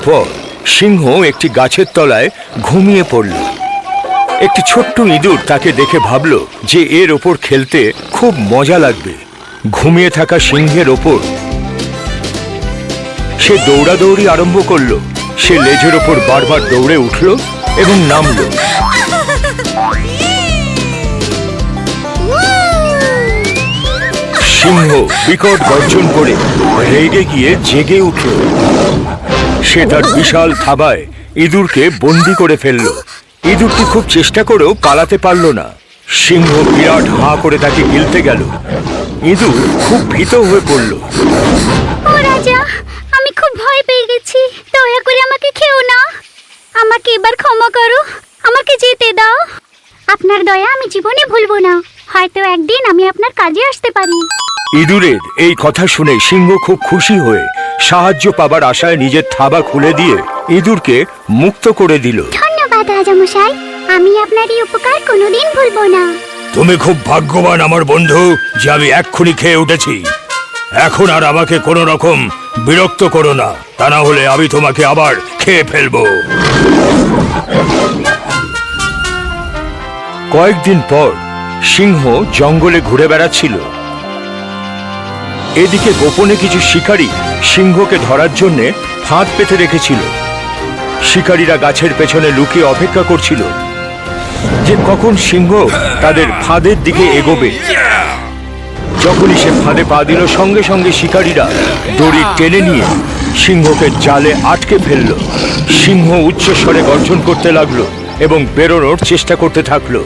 পর সিংহ একটি গাছের তলায় ঘুমিয়ে পড়ল। একটি ছোট্ট ইঁদুর তাকে দেখে ভাবল যে এর ওপর খেলতে খুব মজা লাগবে। ঘুমিয়ে থাকা সিংহের ওপর সে দৌড়াদৌড়ি আরম্ভ করল। সে লেজের ওপর বারবার দৌড়ে উঠল এবং নামল। সিংহ বিকট গর্জন করে রেগে গিয়ে জেগে উঠল। সে তার বিশাল থাবায় ইঁদুরকে বন্দি করে ফেলল। ইঁদুরটি খুব চেষ্টা করেও পালাতে পারল না। সিংহ বিরাট হাঁ করে তাকে গিলতে গেল। ইঁদুর খুব ভীত হয়ে পড়ল। ও রাজা, আমি খুব ভয় পেয়ে গেছি, দয়া করে আমাকে খেও না। আমাকে এবার ক্ষমা করো, আমাকে যেতে দাও। আপনার দয়া আমি জীবনে ভুলবো না। হয়তো একদিন আমি আপনার কাজে আসতে পারি। ইঁদুরের এই কথা শুনে সিংহ খুব খুশি হয়ে সাহায্য পাবার আশায় নিজের থাবা খুলে দিয়ে ইঁদুরকে মুক্ত করে দিল। ধন্যবাদ রাজামশাই, আমি আপনার এই উপকার কোনোদিন ভুলবো না। তুমি খুব ভাগ্যবান আমার বন্ধু যে আমি এক্ষুনি খেয়ে উঠেছি। এখন আর আমাকে কোনো রকম বিরক্ত করো না, তা না হলে আমি তোমাকে আবার খেয়ে ফেলবো। কয়েকদিন পর সিংহ জঙ্গলে ঘুরে বেড়াচ্ছিল। এদিকে গোপনে কিছু শিকারী সিংহকে ধরার জন্য ফাঁদ পেতে রেখেছিল। শিকারীরা গাছের পেছনে লুকিয়ে অপেক্ষা করছিল যে কখন সিংহ তাদের ফাঁদের দিকে এগোবে। যখনই সে ফাঁদে পা দিল, সঙ্গে সঙ্গে শিকারীরা দড়ি টেনে নিয়ে সিংহকে জালে আটকে ফেলল। সিংহ উচ্চস্বরে গর্জন করতে লাগলো এবং বেরোনোর চেষ্টা করতে থাকলো,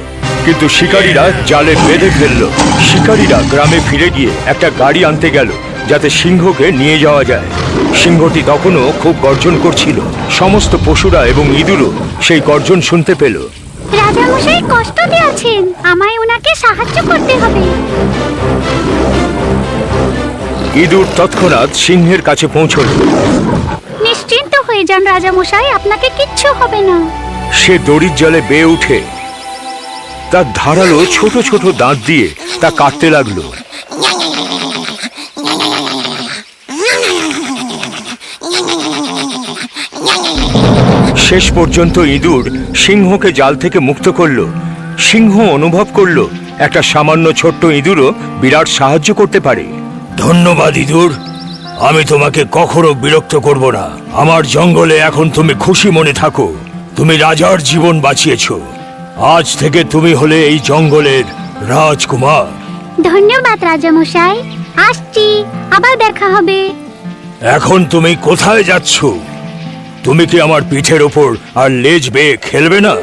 কিন্তু শিকারীরা জালে বেঁধে ফেলল। শিকারীরা গ্রামে ফিরে গিয়ে একটা গাড়ি আনতে গেল যাতে সিংহকে নিয়ে যাওয়া যায়। সিংহটি তখনও খুব গর্জন করছিল। সমস্ত পশুরা এবং ইঁদুরও সেই গর্জন শুনতে পেল। রাজামশাই কষ্টতে আছেন, আমায় ওনাকে সাহায্য করতে হবে। ইঁদুর তৎক্ষণাৎ সিংহের কাছে পৌঁছল। নিশ্চিন্ত হয়ে যান রাজামশাই, আপনাকে কিচ্ছু হবে না। সে দড়ির জালে বেয়ে উঠে তার ধারালো ছোট ছোট দাঁত দিয়ে তা কাটতে লাগলো। শেষ পর্যন্ত ইঁদুর সিংহকে জাল থেকে মুক্ত করলো। সিংহ অনুভব করলো একটা সামান্য ছোট্ট ইঁদুরও বিরাট সাহায্য করতে পারে। ধন্যবাদ ইঁদুর, আমি তোমাকে কখনো বিরক্ত করব না। আমার জঙ্গলে এখন তুমি খুশি মনে থাকো। তুমি রাজার জীবন বাঁচিয়েছো। আজ থেকে তুমি হলে এই জঙ্গলের রাজকুমার। ধন্যবাদ রাজামশাই, আসছি, আবার দেখা হবে। এখন তুমি কোথায় যাচ্ছ? তুমি কি আমার পিঠের ওপর আর লেজ বেয়ে খেলবে না?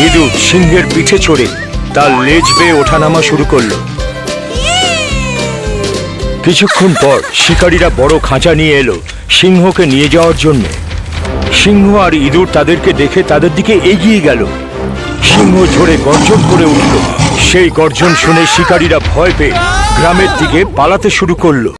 ইঁদুর সিংহের পিঠে চড়ে তার লেজ বেয়ে ওঠানামা শুরু করলো। কিছুক্ষণ পর শিকারীরা বড় খাঁচা নিয়ে এলো সিংহকে নিয়ে যাওয়ার জন্য। সিংহ আর ইঁদুর তাদেরকে দেখে তাদের দিকে এগিয়ে গেল। সিংহ জোরে গর্জন করে উঠল। সেই গর্জন শুনে শিকারীরা ভয় পেয়ে গ্রামের দিকে পালাতে শুরু করলো।